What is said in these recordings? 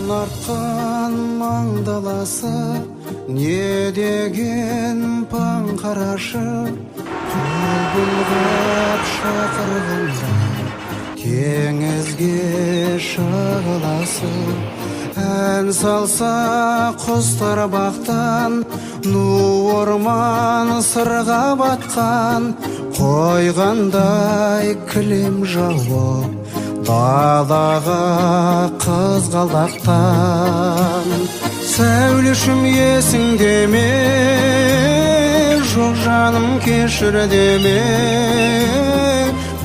Аяғын артқан маңдаласы, не деген паң қарашы. Бұлбұлғап шақырғанда, теңізге шағыласы. Ән салса құстар бақтан, ну орман сырға батқан. Қойғандай кілем жауып, далаға қызғалдақтан. Сәулешім есіңде ме, жоқ жаным кешір деме.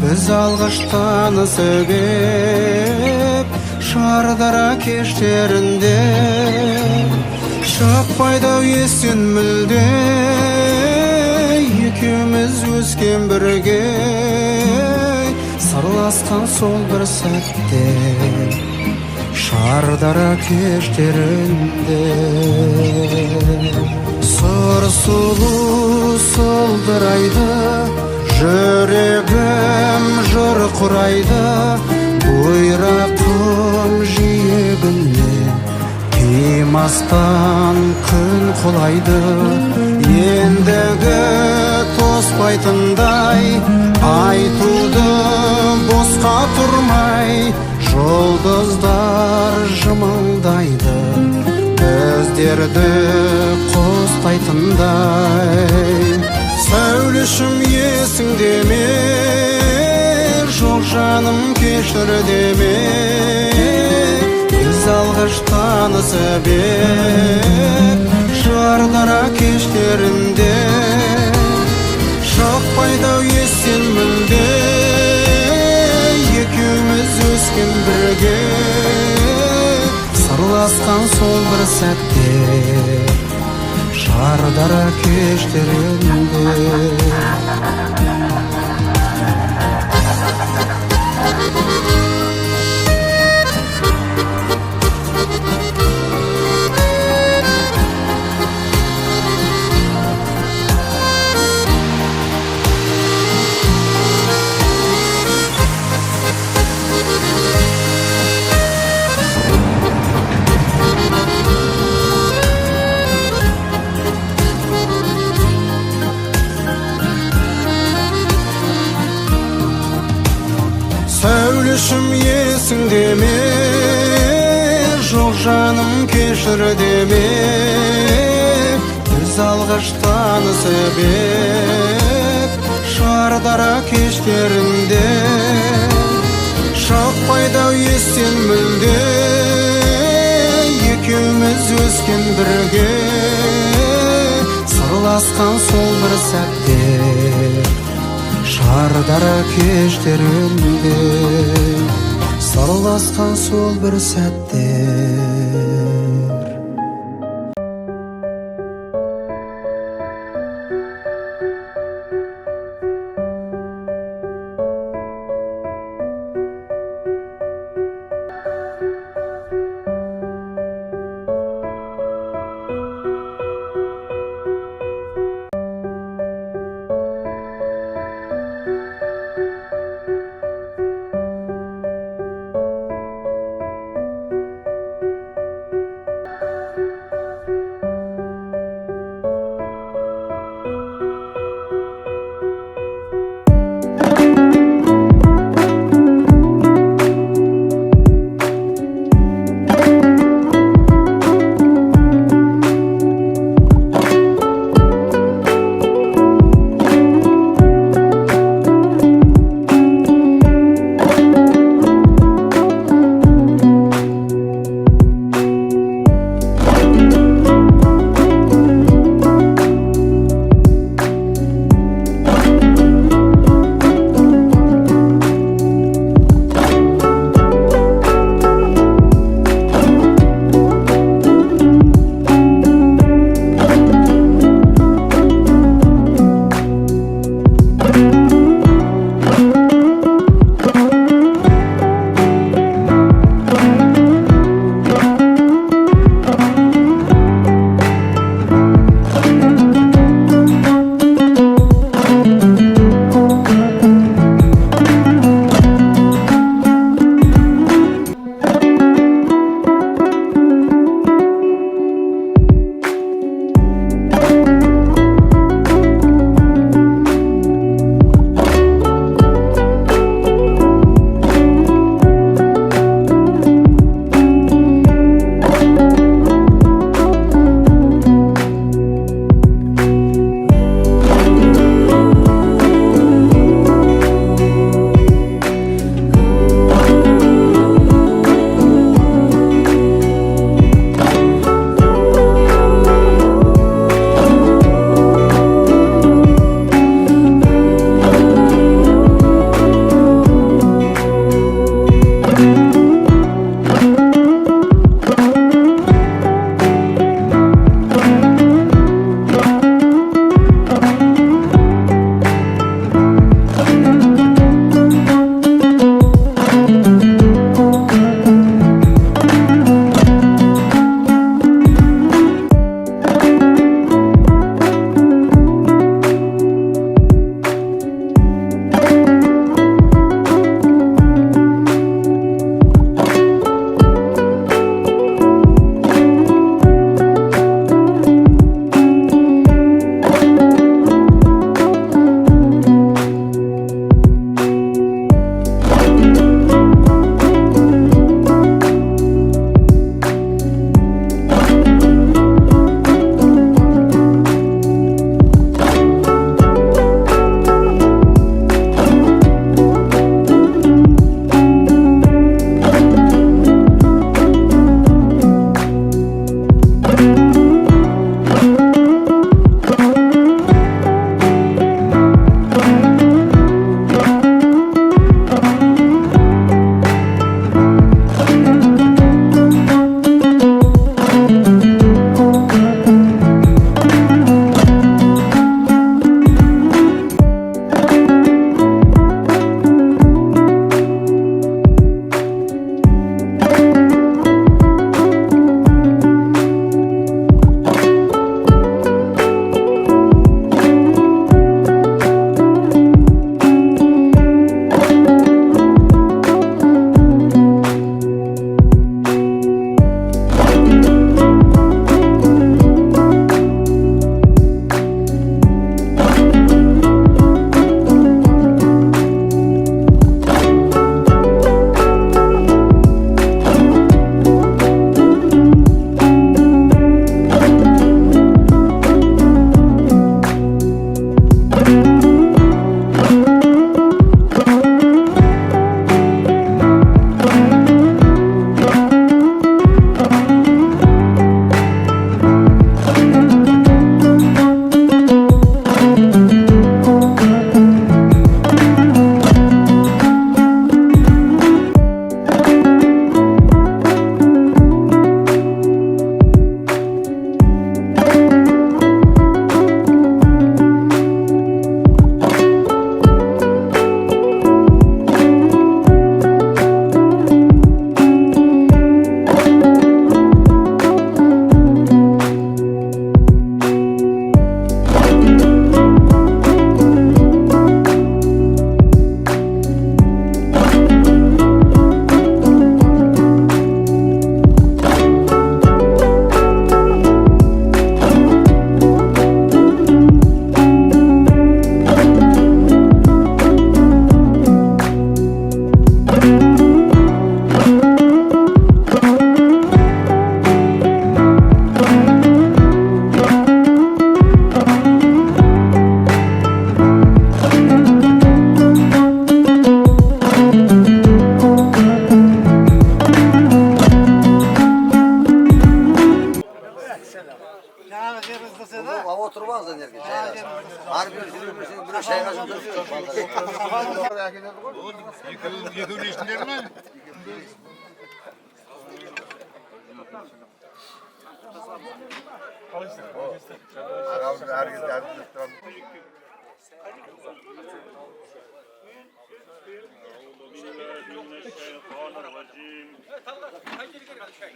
Біз алғаш танысып ек, Шардара кештерінде. Шықпайды-ау естен мүлде, екеуміз өскен бірге. Сырласқан сол бір сәтте, Шардара кештерінде. Сыр сұлу сылдырайды, жүрегім жыр құрайды. Бұйрақым жиегіне қимастан күн құлайды. Ендігі тоспайтындай, айтуды босқа тұрмай. Жұлдыздар жымылдайды, біздерді қостайтындай. Сәулешім есіңде ме, жоқ жаным кешір деме. Біз алғаш танысып ек, Шардара кештерінде. Шықпайды-ау естен мүлде, екеуміз өскен бірге. Сырласқан сол бір сәтте, Шардара кештерінде. Сәулешім есіңде ме, жоқ жаным кешір деме. Біз алғаш танысып ек, Шардара кештерінде. Шықпайды-ау естен мүлде, екеуміз өскен бірге. Сырласқан сол бір сәтте, Шардара кештерінде. Сырласқан сол бір сәтте.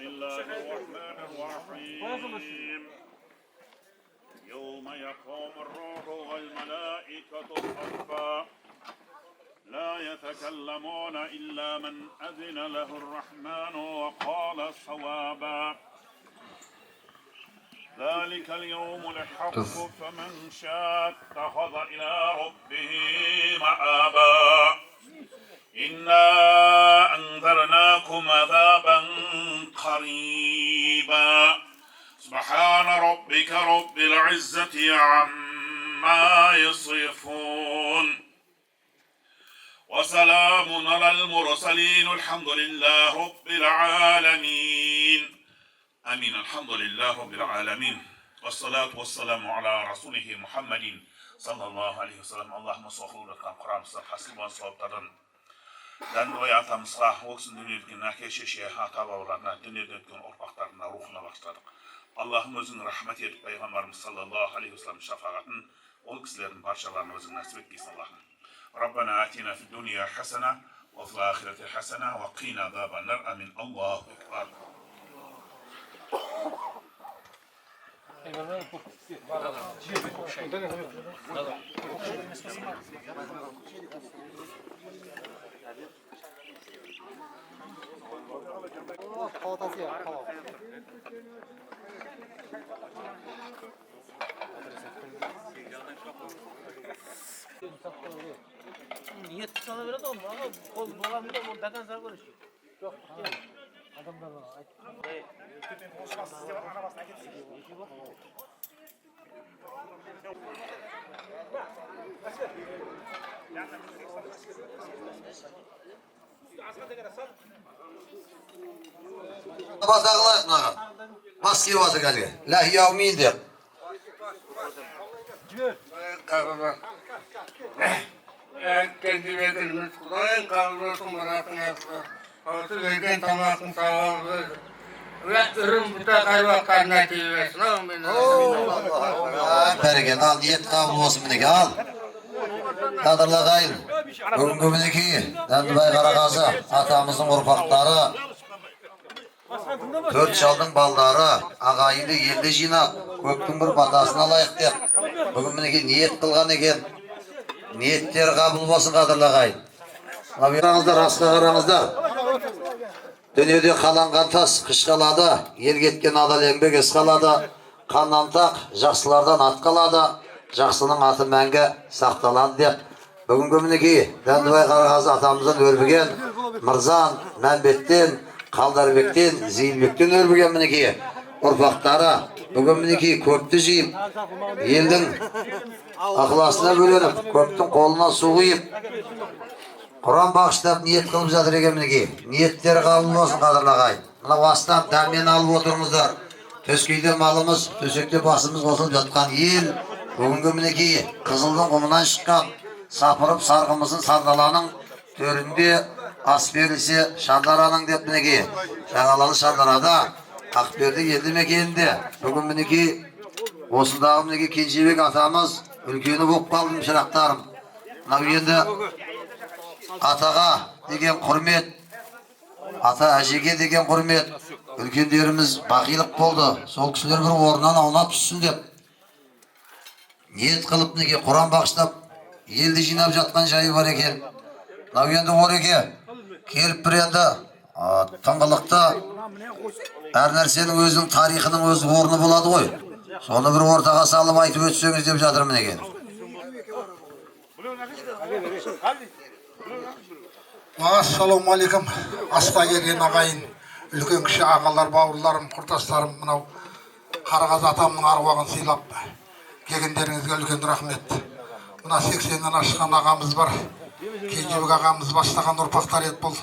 الله الرحمن الرحيم يوم يقوم الروح والملائكة صفا لا يتكلمون إلا من أذن له الرحمن وقال صوابا ذلك اليوم الحق فمن شاء اتخذ إلى ربه مآبا إنا أنذرناكم عذابا قريبا سبحان ربك رب العزة عما يصفون وسلام على المرسلين الحمد لله رب العالمين آمين الحمد لله رب العالمين والصلاة والسلام على رسوله محمد صلى الله عليه وسلم اللهم صل لك القرآن حسب صوتنا Dandoy atamızga olsun dünyekin nake şeşe hata babalarına dünyedeki ortaklarına ruhuna başladık. Allah'ım özün rahmet edip Peygamberimiz sallallahu aleyhi ve sellem şefaatini ol kişilerin parçalarını özün nasip etkisin Allah'ım. Rabbena atina fid dunya hasana ve fil ahireti hasana ve qina azaban nar. Amin. Allahu ekber. Niyet sana biraz olma ama kol babamda bu dakan sarı konuşuyor. Çok adamlar var. Basaklar naga. Maske basık hadi. La yavmin der. Kendi verdiğimiz Kur'an kavrulsun bırakın yapsın. Altı vergen tamakın sağlığı. Ve ürün buta kayvaklar neticesin. Bergen al niyet kabul olsun mineki al. Kadırla kayın. Bugünkü mineki Dendibay Karagazı atamızın urfakları. 4 şaldın balları ağayını yelde jina köktün bir batasına layık der. Bugün mineki niyet kılgan eken. Niyetler kabul olsun kadırla kayın. Aranızda rastla aranızda. Dünyada kalan tas kışkaladı, yer ketken adal еңбек eskaladı, kanantak жақсылардан атқалады, жақсының аты мәңгі сақталады деп. Бүгінгі мінекей Дәндібай Қарағазы атамыздан өрбіген Мырзан, Мәмбеттен, Қалдарбектен, Зейілбектен өрбіген мінекей ұрпақтары бүгін мінекей көпті жиып, елдің ықыласына бөленіп, көптің қолына су құйып, Құран бағыштап ниет қылып жатыр екен мінекей. Ниеттері қабыл болсын қадірлі ағайын. Мына бастан дәммен алып отырыңыздар. Төскейде малымыз, төсекте басымыз қосылып жатқан ел. Бүгінгі мінекей қызылдың құмынан шыққан сапырып сарғымыздың сардаланың төрінде ас берілсе шардараның деп мінекей. Жаңалалы шардарада Ақберді елді мекенінде бүгін мінекей осындағы мінекей Кенжебек атамыз үлкені болып қалдым шырақтарым. Мынау енді атаға деген құрмет, ата әжеге деген құрмет, үлкендеріміз бақилық болды. Сол кісілер бір орнынан аунап түссін деп. Ниет қылып неге Құран бағыштап, елді жинап жатқан жайы бар екен. Мынау енді ореке келіп бір енді тыңғылықты әр нәрсенің өзінің тарихының өз орны болады ғой. Соны бір ортаға салып айтып өтсеңіз деп жатырмын екен. Ассаламу алейкум. Асқа келген ағайын, үлкен кіші ағалар, бауырларым, құрдастарым, мынау Қарағазы атамның аруағын сыйлап келгендеріңізге үлкен рахмет. Мына 80-нен ашқан ағамыз бар. Кенжебек ағамыз бастаған ұрпақтар еді бұл.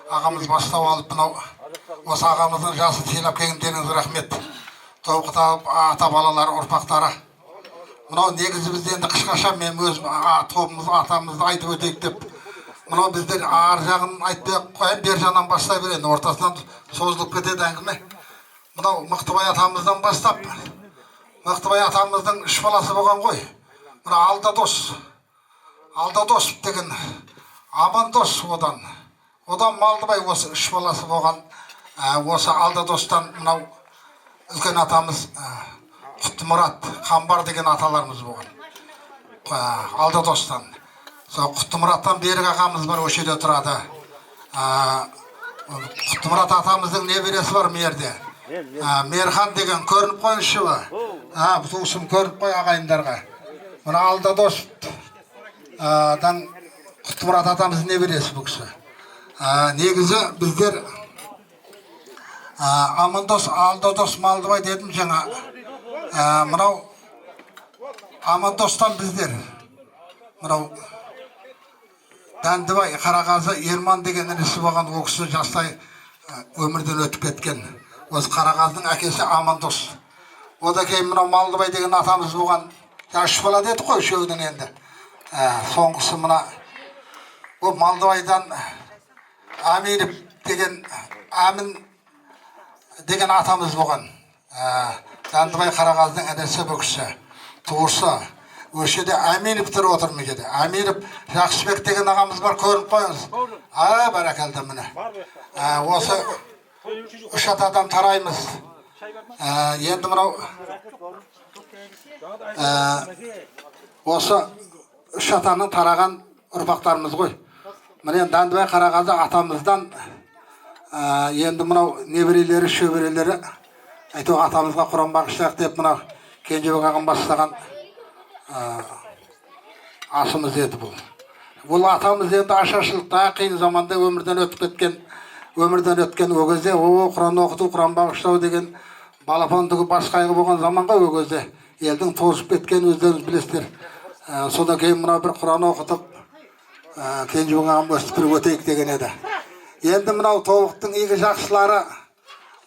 Ағамыз бастау алып, мынау осы ағамыздың жасы сыйлап келгендеріңізге рахмет. Тоғыта ата балалар ұрпақтары. Мынау негізі бізде енді қысқаша мен өз тобымыз атамызды айтып өтейік деп. Мынау біздер ар жағын айтпай қойып, бер жағынан бастай береді, ортасынан созылып кетеді әңгіме. Мынау Мықтыбай атамыздан бастап, Мықтыбай атамыздың үш баласы болған ғой. Мына Алдадос деген Амандос одан Малдыбай осы үш баласы болған. Осы Алдадостан мынау үлкен атамыз Құттымұрат, Қамбар деген аталарымыз болған. Алдадостан. Сол Құттымұраттан берік ағамыз бар, өшеде тұрады. Құттымұрат атамыздың небересі бар мерде. Мерхан деген көрініп қойыншы ба? Бұл көрініп қой ағайындарға. Мына Алдадостан Құттымұрат атамыздың небересі бұл кісі. Негізі біздер Амандос, Алдадос, Малдыбай дедім жаңа. Мынау Амандостан біздер. Мынау Дәндібай, Қарағазы, Ерман деген інісі болған, ол кісі жастай өмірден өтіп кеткен. Осы Қарағазының әкесі Амандос. Ода кейін мынау Малдыбай деген атамыз болған. Үш бала деді қой үшеудің енді. Соңғысы мына ол Малдыбайдан Амин деген атамыз болған. Дәндібай Қарағазының інісі бұл кісі. Туысы. Өшеде Аминов тұр отыр мекеде. Аминов Жақсыбек деген ағамыз бар, көрініп қойыңыз. Бәрекелді міне. Осы үш атадан тараймыз. Енді мынау осы үш атаның тараған ұрпақтарымыз ғой. Міне Дәндібай Қарағазы атамыздан енді мынау неберелері, шөберелері айту атамызға Құран бағыштайық деп мынау Кенжебек ағам бастаған асымыз еді бұл. Бұл атамыз енді ашаршылықта қиын заманда өмірден өткен ол кезде Құран оқыту, Құран бағыштау деген балапан түгі бас қайғы болған заманға ол кезде елдің тозып кеткен өздеріңіз білесіздер. Содан кейін мына бір Құран оқытып Кенжебек ағам өстіп өтейік деген еді. Енді мынау тобықтың игі жақсылары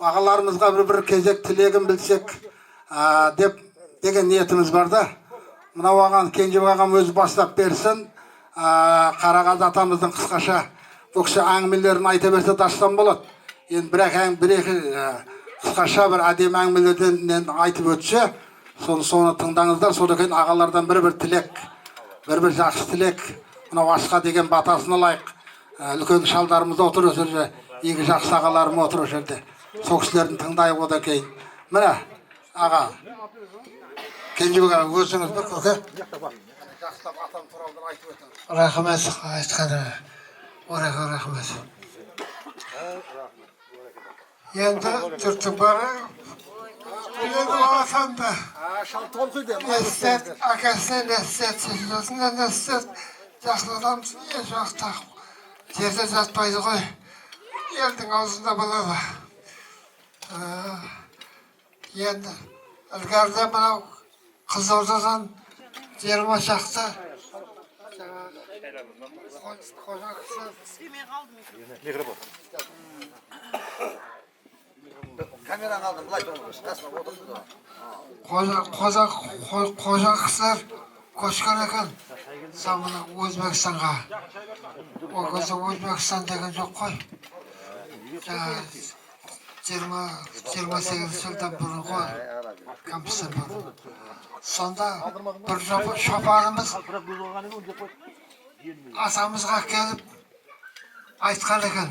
ағаларымызға бір кезек тілегін білсек деген ниетіміз бар да. Мынау аған Кенжебек ағам өзі бастап берсін. Қарағазы атамыздың қысқаша бұл кісі әңгімелерін айта берсе дастан болады. Енді бір-екі қысқаша бір әдемі әңгімелерден айтып өтсе, соны тыңдаңыздар. Содан кейін ағалардан бір тілек, бір жақсы тілек, мынау асқа деген батасын алайық. Үлкен шалдарымыз отыр осы жерде, игі жақсы ағаларым отыр осы жерде. Сол кісілерін тыңдайық одан кейін. Міне, аға, Кенжебек аға, өзіңіз бір көке. Жақсылап атам туралы айтып өтіңіз. Рахмет, айтқаны. Рахмет. Енді түртіп бары, біледі атамды. Нәстет, әкесіне нәстет, сесілесіне нәстет. Жақсы адамсың, еш уақытта жерде жатпайды ғой. Елдің аузында болады. Енді ілгәрде мынау Қызылордадан 20 шақты қожа кісі Камераны алдым, былай тұрыңыз, қасына отырсыз. қожа кісілер көшкен екен самына Өзбекстанға. Ол кезде Өзбекстан деген жоқ қой. 28 жылдан бұрын ғой, компьютер бұрын. Сонда бір шопанымыз атамызға келіп айтқан екен.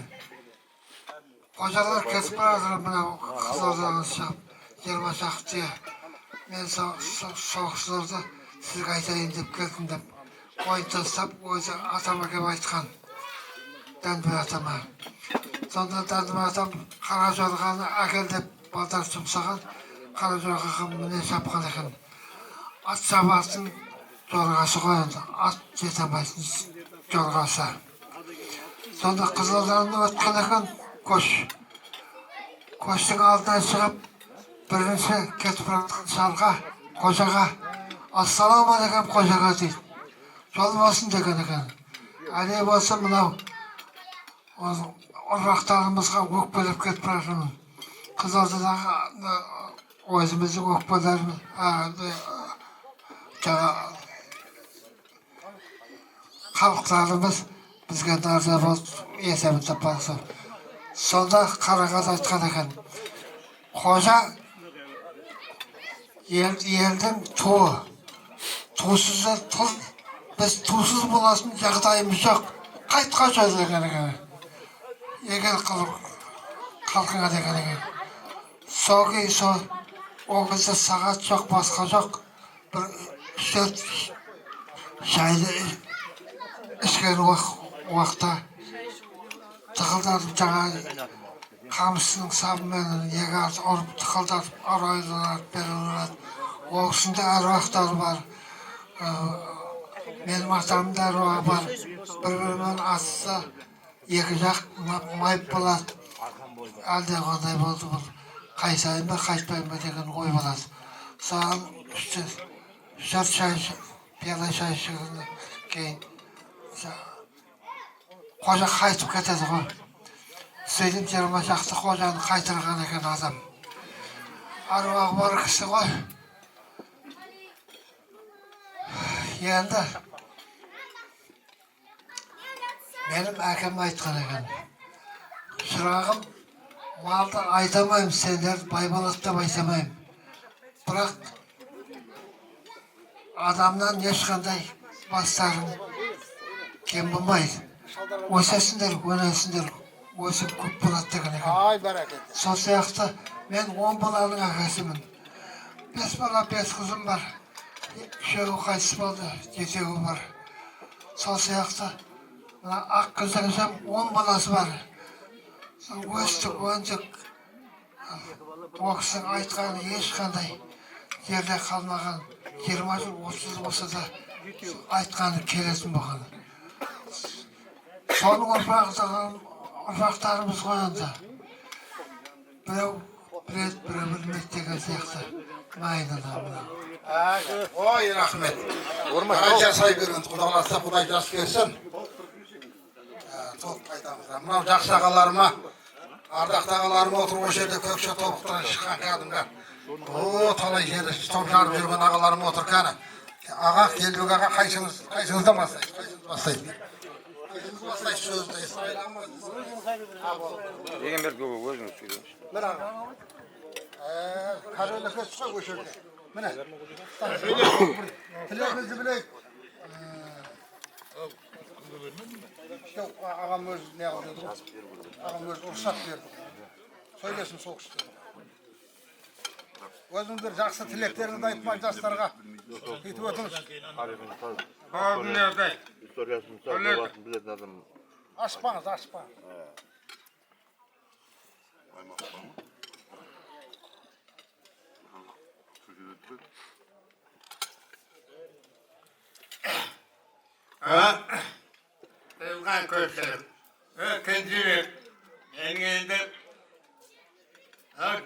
Қожалар кетіп барады, мынау Қызылордаға шығып, 20 шақты. Мен соғыстарды сізге айтайын деп келдім деп. Ойын тастап, өзі атама келіп айтқан. Дәндібай атама. Сонда Дәндібай атам қара жорғаны әкел деп балдар жұмсаған. Қара жорғаға міне шапқан екен. Ат шабатын жорғасы қойынды. Ат жете алмайтын жорғасы. Сонда Қызылорданың өткен екен көш. Көштің алдынан шығып, бірінші кетіп жатқан шалға, қожаға, ассаламалейкум қожаға дейді. Жол болсын деген екен. Әле болса мынау ұрпақтарымызға өкпелеп кетіп жатырмын. Қызылордадағы өзіміздің өкпелеріміз, халықтарымыз бізге нәрсе болып есебін таппақсы. Сонда Қарағаз айтқан екен. Қожа елдің туы. Тусыз тұл, біз тусыз боласын жағдайымыз жоқ. Қайтқа сөйлеген екен. Егер қалқыңа деген екен. Соғы о кезде сағат жоқ, басқа жоқ. Бір үстел шайды ішкен уақытта тықылдатып жаңа қамысының сабымен егер ұрып тықылдатып арайлар берілер. Ол кісінде әруақтар бар. Менің атамда әруағы бар. Бір-бірімен асса екі жақ майып болады. Әлде қандай болды бұл. Қайтайын ба, қайтпайын ба деген ой болады. Соған жұрт шай, пиала шай ішкеннен кейін қожа қайтып кетеді ғой. Сөйтіп 20 шақты қожаны қайтарған екен адам. Аруағы бар кісі ғой. Енді менің әкем айтқан екен. Шырағым, малды айтамайым, сендер бай болады деп айтамайым. Бірақ адамнан ешқандай бастарың кем болмайды. Өсесіңдер, өнесіңдер, өсіп көп болады деген екен. Сол сияқты мен 10 баланың әкесімін. 5 бала, 5 қызым бар. Үшеуі қайтыс болды, 7-еуі бар. Сол сияқты ақ күлдірсем 10 баласы бар. Өстік, өндік. Ол кісінің айтқаны ешқандай жерде қалмаған. 20 жыл, 30 жыл болса да айтқаны келесін болған. Соның ұрпақтарымыз ғой енді. Біреу біледі, біреу білмейді деген сияқты. Ой, рахмет. Құдай жасай берген, Құдай қаласа Құдай жас берсін. Толық айтамыз. Мынау жақсы ағаларыма, ардақты ағаларыма отырып осы жерде көкше тобықтан шыққан кәдімгі. О, талай жерде топ жарып жүрген ағаларым отыр кәні. Аға, Келбек аға, қайсыңыздан бастайды? Бастайды сөзді Деген бер көбі өзіңіз сөйлеу. Бір аға. Қарөлікі сұға көшерде. Міне. Тілегіңізді білейік. Ағам өз не қылды ғой. Ағам өз ұрсат берді. Сөйлесін сол кісі. Өзіңдер жақсы тілектеріңді айтмай жастарға кетіп өтіңіз. Қағынерді. Историясын жобасын білетін адам. Ашпаңыз, ашпаңыз. Evgan köpçülük. Kendimi enginde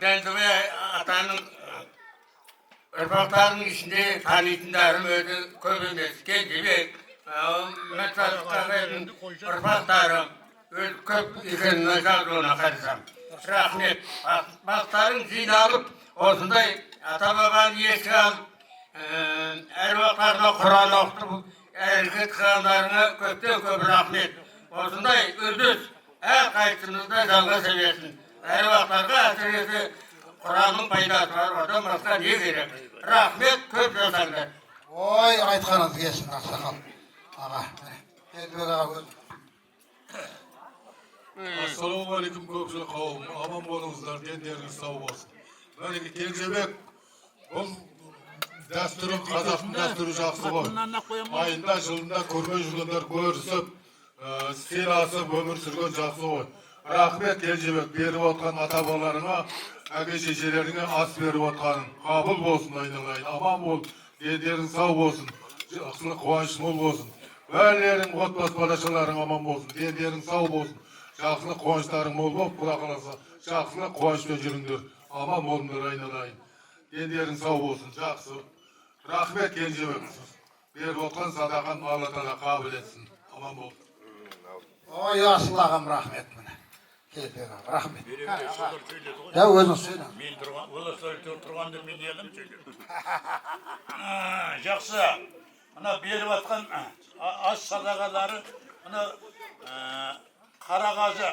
Dendime atanın ırmaklarının içinde tanıtındarım ödü köpündes. Kendimi metfalıklarının ırmaklarım köp ikenine kaldığına karışam. Rahmet. Baktarın zil alıp olsunday ata babanın yeşil alıp ervaklarına Kur'an okutup erkek kıranlarına köpten köp rahmet. Olsunday ürdüz her kayıtınızda dalga seviyesin. Ervaklarga asıriyeti Kur'an'ın paydası var. Oradan başka ne gerek? Rahmet köp yazarlar. Oy, айтқаныңыз келсін, ақсақал. Аға, Келбек аға көз. Ассалаумағалейкум көпшілік қауым, аман болыңыздар, дендеріңіз сау болсын. Мінеки Кенжебек, бұл дәстүрі, қазақтың дәстүрі жақсы ғой. Айында, жылында көрмей жүргендер көрісіп, сыйласып өмір сүрген жақсы ғой. Рахмет Кенжебек, беріп отқан ата-бабаларыңа, әке-шешелеріңе ас беріп отқаның. Қабыл болсын айналайын, аман бол, дендерің сау болсын, жақсылық қуаныш мол болсын. Бәлерің, отбасы балашаларың аман болсын, дендерің сау болсын. Жақсылық қуаныштарың мол болып, Құда қаласа, жақсылық қуанышпен жүріңдер. Аман болыңдар айналайын. Дендерің сау болсын, жақсы. Рахмет Кенжебек. Беріп отқан садақаны Алла Тағала қабыл етсін. Аман бол. Ой, асыл ағам, рахмет міне. Келбек аға, рахмет. Ja, өзің сөйле. Мен тұрғанды мен елім сөйлем. Жақсы. Мына беріп атқан ас садағалары, мына Қарағазы,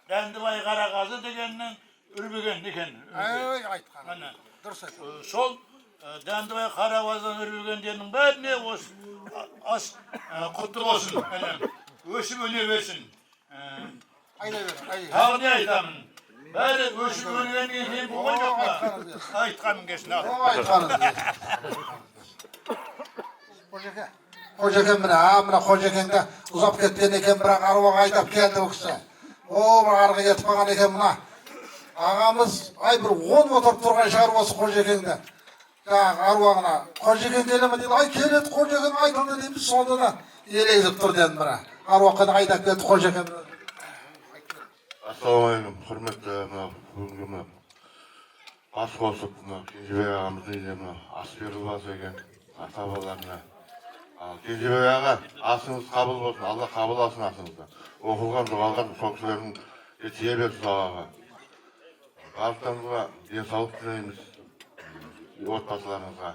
Дәндібай Қарағазы дегеннен үрмеген екен. Ой, айтқан. Дұрыс айтқан. Сол Dendibay Karavaz'dan örülgenlerinin bәріне осы ас құтты болсын. Өсіп өне берсін. Тағы не айтамын? Бәрі өсіп өлгеннен кейін болған жоқ па? Айтқаным келсін. Қожекен мына Қожекенді ұзап кеткен екен, бірақ аруаға айдап келді бұл кісі. О, бір арғы кетіп қалған екен мына. Ағамыз, ай бір 10 отырып тұрған шығар осы Қожекенді. Жаңағы аруағына, Қожекен келемін дейді, ай келеді Қожекен айтылды дейміз, сонда да елегізіп тұр дедім мына. Аруаққа айдап кетті Қожекен. Ассалаумағалейкум, құрметті бүгінгі бас қосып, Кенжебек ағамыздың үйіне ас беріліп екен ата-бабаларына. Кенжебек аға, асыңыз қабыл болсын, Алла қабыл алсын асыңызды. Оқылған, жоғалған сол кісілердің тие берсін Аллаға. Барлықтарыңызға денсаулық тілейміз, отбасыларыңызға.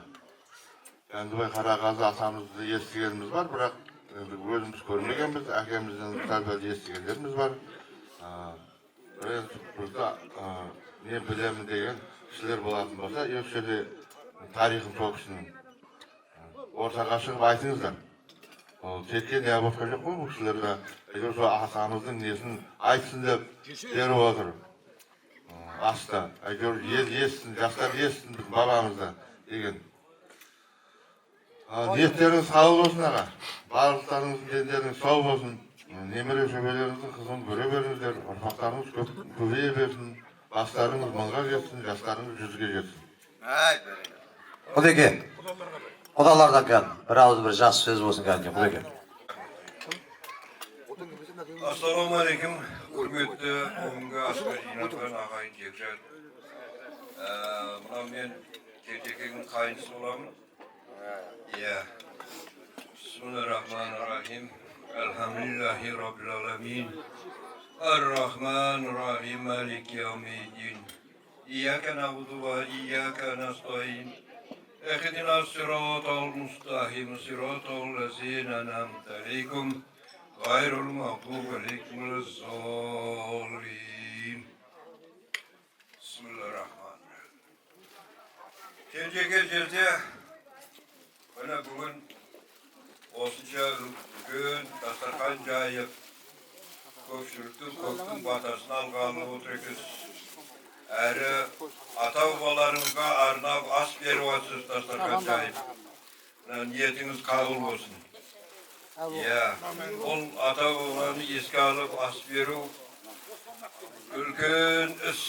Дәндібай Қарағазы атамызды естігеніміз бар, бірақ өзіміз көрмегенбіз, әкемізден сәл-пәл естігендеріміз бар. Бізді не білемін деген кісілер болатын болса, осы жерде тарихын сол кісінің ортаға шығып айтыңыздар. Текке не ботқа жоқ қой бұл кісілерге. Егер сол атамыздың несін айтсын деп беріп отыр. Аста, егер естін, жастар естін біздің бабамызда деген. Ниеттеріңіз қабыл болсын аға. Барлықтарыңыздың дендеріңіз сау болсын. Немере шөбелеріңіздің қызын көре беріңіздер. Ұрпақтарыңыз көбейе берсін. Бастарыңыз мыңға жетсін, жастарыңыз 100-ге жетсін. Құдеке, құдалардан кән, бір ауыз бір жақсы сөз болсын кәнде, Құдеке. Ассалаумағалейкум, құрметті бүгінгі асқа жинатқан ағайын жекжат. Мына мен Текекенің қайынысы боламын. Бисмиллахир-рахманир-рахим. Элхамдулиллахи раббил аламин. Ар-рахманир-рахим, малики яумиддин. Ияка набуду ва ияка настаин. Ихдина ас-сиратал мустақим, сиратал лазина ан'амта алейхим. Gayrul mağdubi aleyhim ve'z-zalimin. Bismillahirrahmanirrahim. Kenzege jerde bana bugün osunca gün dastarxan jayıp köpçülüktün köktün batasını alğanı oturuz. Әрі ата-бабаларыңызға арнап ас беріп отырсыз dastarxan jayıp. Ниетіңіз қабыл болсын. Ол ата-бабаны еске алып ас беру үлкен іс.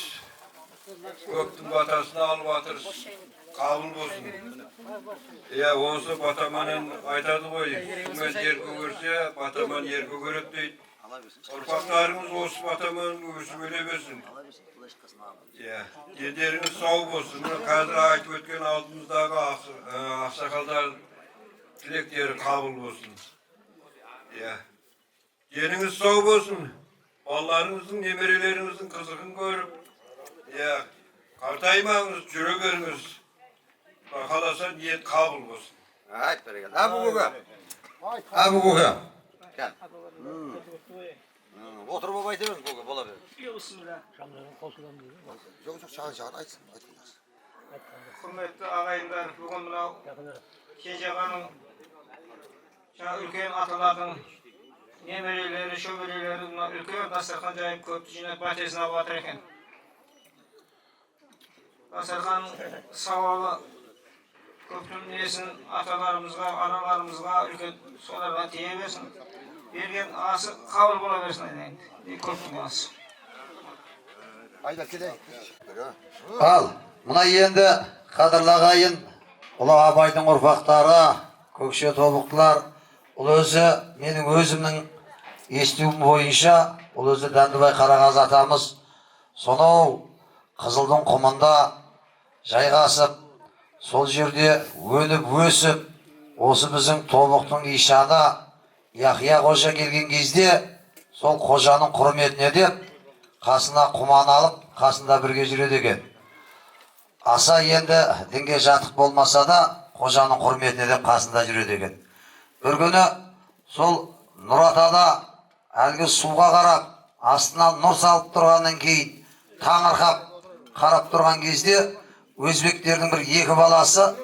Көктің батасына алып жатырсыз. Қабыл болсын. Осы батаманын айтады ғой, кіммен жер көгерсе, батаман ер көгереді дейді. Ұрпақтарыңыз осы батаманын өсіп өле берсін. Дендеріңіз сау болсын. Қазір айтып өткен алдымыздағы ақсақалдар тілектері қабыл болсын. Деніңіз сау болсын. Балаларыңыздың, немерелеріңіздің қызығын көріп, қартаймаңыз, жүре беріңіз. Қаласа ниет қабыл болсын. Айт берген. Абу көке. Кәл. Отыр болып айта беріңіз көке, бола беріңіз. Жоқ, шағын айтсын. Құрметті ағайындар, бүгін мынау Кенжеғаның үлкен аталардың немерелері, шөберелері үлкен дастархан жайып көпті жинап батесін алып жатыр екен. Дастарханның сауалы көптің несін аталарымызға, аналарымызға үлкен соларға тие берсін. Берген асы қабыл бола берсін айдайын. Көптің асы. Ал, мұна енді қадірлі ағайын, ұлы абайдың ұрпақтары, көкше тобықтылар, ол өзі менің өзімнің естуім бойынша, ол өзі Дәндібай Қарағазы атамыз сонау Қызылдың құмында жайғасып, сол жерде өніп өсіп, осы біздің тобықтың ишаны Яхия қожа келген кезде, сол қожаның құрметіне деп қасына құман алып, қасында бірге жүреді екен. Аса енді дінге жатық болмаса да, қожаның құрметіне деп қасында жүреді екен. Бір күні сол Нұратада әлгі суға қарап, астынан нұр салып тұрғаннан кейін таңырқап қарап тұрған кезде өзбектердің бір екі баласы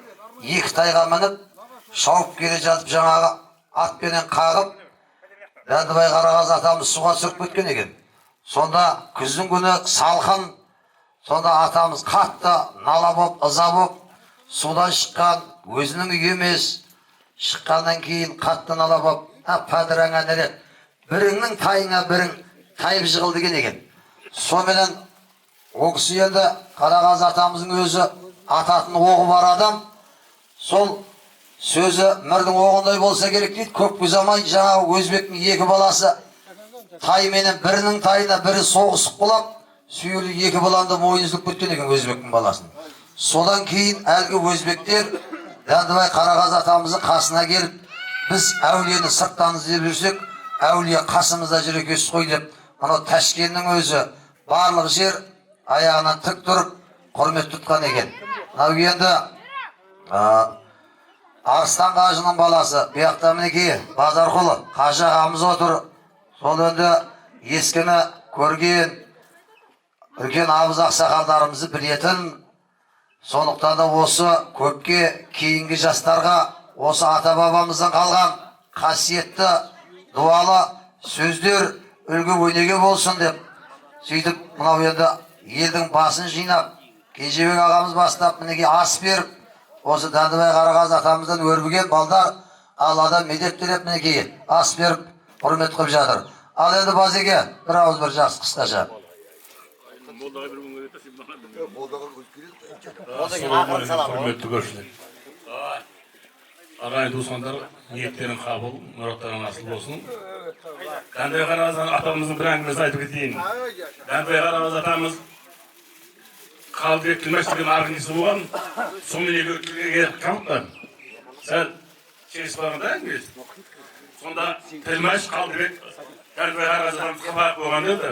екі тайға мініп, шауып келе жатып жаңағы атпенен қағып, Дәндібай Қарағаз атамыз суға түсіріп кеткен екен. Сонда күздің күні салқын, сонда атамыз қатты нала боп, ыза боп, судан шыққан, өзінің үйі емес, шыққаннан кейін қатты нала боп, падыраңа нелет, біріңнің тайыңа бірің тайып жығыл деген екен. Соменен о кісі енді Қарағаз атамыздың өзі ататын оғы бар адам, сол сөзі мірдің оғындай болса керек дейді. Көп ұзамай жаңағы өзбектің екі баласы тайменен бірінің тайына бірі соғысып құлап, сүйелі екі баланы мойын үзіліп кеткен екен өзбектің баласын. Содан кейін әлгі өзбектер Дәндібай Қарағаз атамыздың қасына келіп, біз әулиені сырттан іздеп жүрсек, әулие қасымызда жүр екенсіз ғой деп, мынау Ташкеннің өзі барлық жер аяғынан тік тұрып құрмет тұтқан екен. Мынау енді Арыстан қажының баласы, бұяқта мінекей Базарқұлы қажы ағамыз отыр. Сол енді ескіні көрген, үлкен абыз ақсақалдарымызды білетін, сондықтан да осы көпке кейінгі жастарға осы ата-бабамыздан қалған қасиетті дуалы сөздер үлгі өнеге болсын деп, сөйтіп мынау енді елдің басын жинап, Кенжебек ағамыз бастап мінекей ас беріп, осы Дәндібай Қарағаз атамыздан өрбіген балдар Алладан медет тілеп мінекей ас беріп құрмет қылып жатыр. Ал енді Базеке бір ауыз бір жақсы қысқаша. Құрметті көршілер, ағайын туысқандар, ниеттерің қабыл, мұраттарың асыл болсын. Дәндібай Қарағаз атамыздың бір әңгімесін айтып кетейін. Дәндібай Қарағаз атамыз Қалдыбек Тілмәш деген арғынысы болған, сонымен келіп қалыпты. Сәл через барғанда әңгімес. Сонда Тілмәш Қалдыбек Дәндібай Қарағаз атамыз қабақ болған деді.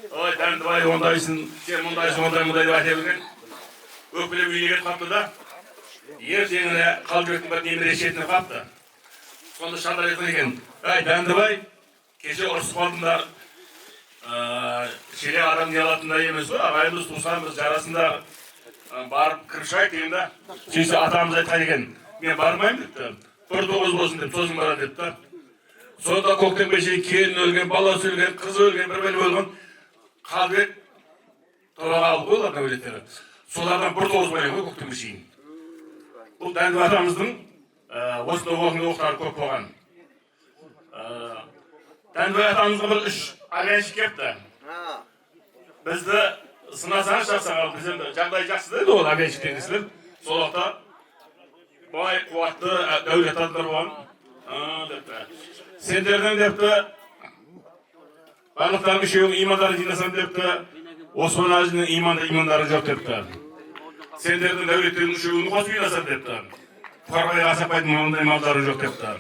Ой, Дәндібай ондайсың, сен мұндайсың, мұндай деп айта берген. Өкілі үйіне кетіп қапты да, ертеңіне Қалдыбектің бір немере шетіне қапты. Сонда шалдар айтқан екен, әй Дәндібай, кеше ұрысып қалдыңдар, шеле адам не алатындай емес қой, ағайындыз туысқанбыз жарасында барып кіріп шығайық деген да. Сөйтсе атамыз айтқан екен, мен бармаймын депті, 19 болсын деп сосын барады депті. Сонда көктем кешегі келін өлген, баласы өлген, қыз өлген, бір бөліп өлген Қалдыбек тобаға алып қойылар әулеттері. Солардан 19 бөлек қой көктем кешегін. Бұл Дәндібай атамыздың осында оқыңды оқтары көп болған. Дәндібай атамызға бір 3 агенші кепті. Бізді сынасаңыз жақсағал, біз енді жағдай жақсы деді ол агенші кеңесілер. Сол уақытта бай, қуатты, дәулет адамдар болған. Депті. Сендердің депті, барлықтарың үшеуің имандарын жинасам депті, Осман Әжінің имандары жоқ депті. Сендердің дәулеттерің үшеуін қосып жинасам депті. Қорғай қасапайтын ондай малдары жоқ депті.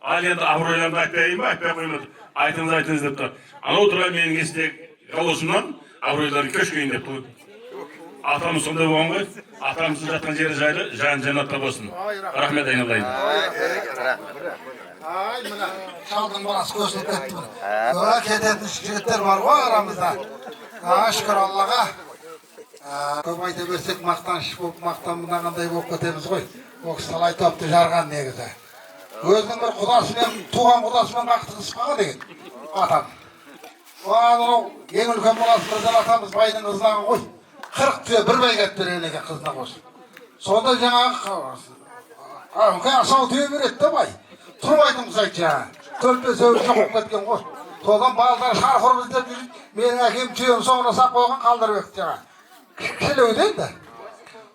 Ал енді абыройларымды айтпайын ба, айтпай қоймады. Айтыңыз депті. Анау тұра менің есте қалосымнан абыройларын көшкейін деп қойды. Атамыз сондай болған ғой, атамыздың жатқан жері жайлы, жан жаннатта болсын. Рахмет айналайын. Ай, мына шалдың баласы көсіліп кетті міне. Кететін жігіттер бар ғой арамызда. Шүкір Аллаға. Көп айта берсек мақтаныш болып, мақтанғандай болып кетеміз ғой. Ол кісі талай топты жарған негізі. Өзінің бір құдасымен, туған құдасымен қақтығысып қалған деген атам. Анау ең үлкен баласы Біржан атамыз байдың қызынан ғой. 40 түйе бір бәйгет берген екен қызына қосып. Сонда жаңағы асау түйе береді де бай. Тұрмайтын қыз айтты жаңағы. Төрт-бес сөз жоқ кеткен ғой. Содан балдар шарқыр іздеп жүріп, менің әкем түйені соңына сап қойған Қалдырбек жаңағы. Келеуді енді.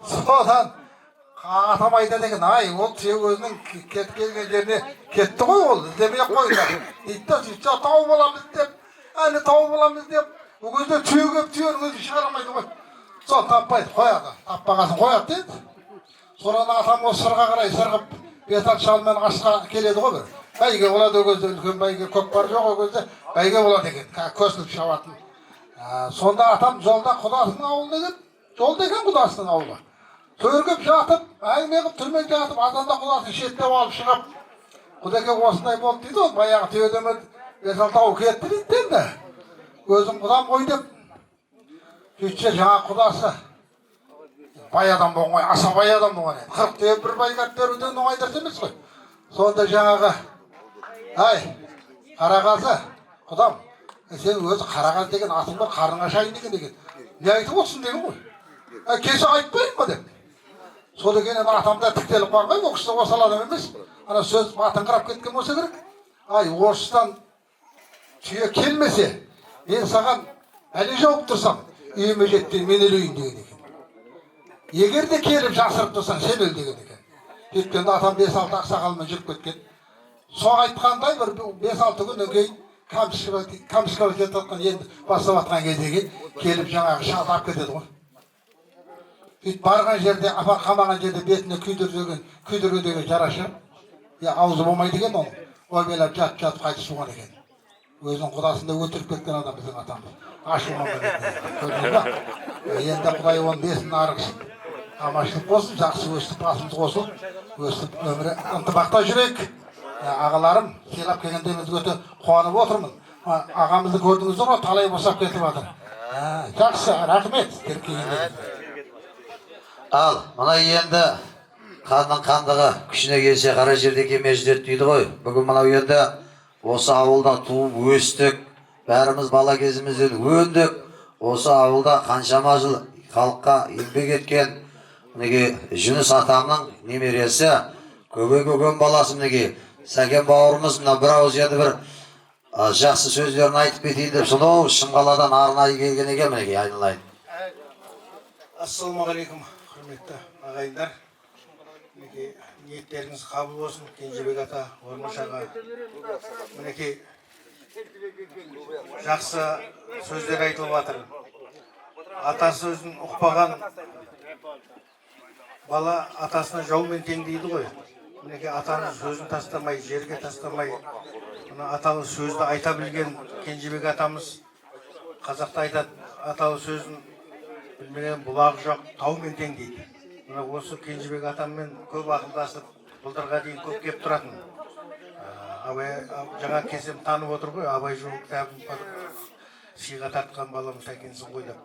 Содан атам айтады екен, ай, ол түйе өзінің келген жеріне кетті ғой ол, іздемей қойды. Дейді сөйтсе тау боламыз деп, әлі тау боламыз деп, ол кезде түйе көп түйенің өзі шығарамайды ғой. Сол таппайды, қояды, таппағасын қояды дейді. Содан атам осы сырға қарай сырғып, бетал шалмен ғашқа келеді ғой бір. Бәйге болады ол кезде, үлкен бәйге көкпар жоқ ол кезде, бәйге болады екен, көсіліп шабатын. Сонда атам жолда құдасының ауылына келіп, жолда екен құдасының ауылы. Төргіп жатып, әңгіме қылып түрмен жатып, атанда құдасын шеттеп алып шығып, құдеке осындай болды дейді ол, баяғы түйедемір бетал тау кетті дейді енді. Өзім құдам ғой деп, сөйтсе жаңа құдасы, бай адам болған ғой, аса бай адам болған еді. 40 бір байғат беруден оңай дұрыс емес қой. Сонда жаңағы, ай, Қарағазы, құдам, сен өзі Қарағазы деген атың бар, қарның ашайын деген. Не айтып отырсың деген ғой. Кесі айтпайын ба деп. Сол деген атамда тіктеліп бармай, ол кісі осал адам емес. Ана сөз батыңқырап кеткен болса керек. Ай, орыстан түйе келмесе, мен саған әлі жауып тұрсам, үйіме жетпей мен өлейін деген екен. Егер де келіп жасырып тұрсаң, сен өл деген екен. Өйткені атам 5-6 ақсақалмен жүріп кеткен. Соң айтқандай бір 5-6 күннен кейін Камышқа кетіп жатқан енді бастап жатқан кездегі келіп жаңағы шалап кетеді ғой. Сөйтіп барған жерде, апар қамаған жерде бетіне күйдірге деген жарашы. Аузы болмайды екен оның. Ойбайлап жатып қайтыс болған екен. Өзінің құдасында өтіріп кеткен адам біздің атамыз. Ашылмаған екен. Енді Құдай оның бесін арықсын. Аманшылық болсын, жақсы өстіп, басымыз қосылып, өстіп өмірі ынтымақта жүрейік. Ағаларым, сыйлап келгендеріңіз өте қуанып отырмын. Ағамызды көрдіңіздер ғой, талай босап кетіп жатыр. Жақсы, рахмет. Ал, мына енді қанның қандығы күшіне келсе қара жерде кеме жүзеді дейді ғой. Бүгін мынау енді осы ауылда туып өстік, бәріміз бала кезімізден өндік. Осы ауылда қаншама жыл халыққа еңбек еткен мінеки Жүніс атамның немересі, көбей-көген баласы мінеки Сәкен бауырымыз мына бір ауыз енді бір жақсы сөздерін айтып кетейін деп сонау Шымқаладан арнайы келген екен мінеки айналайын. Ассалаумағалейкум, құрметті ағайындар. Мінеки ниеттеріңіз қабыл болсын, Кенжебек ата, Ормаш аға. Мінеки жақсы сөздер айтылып жатыр. Ата сөзін ұқпаған бала атасына жаумен тең дейді ғой. Мінеки атаның сөзін тастамай, жерге тастамай, аталы сөзді айта білген Кенжебек атамыз. Қазақта айтады, аталы сөзін білмеген бұлағы жоқ, таумен тең дейді. Осы Кенжебек атаммен көп ақылдасып, былтырға дейін көп кеп тұратын. Жаңа кезім танып отыр ғой, Абай жолы кітабын сыйға тартқан баламыз әкенсің ғой деп.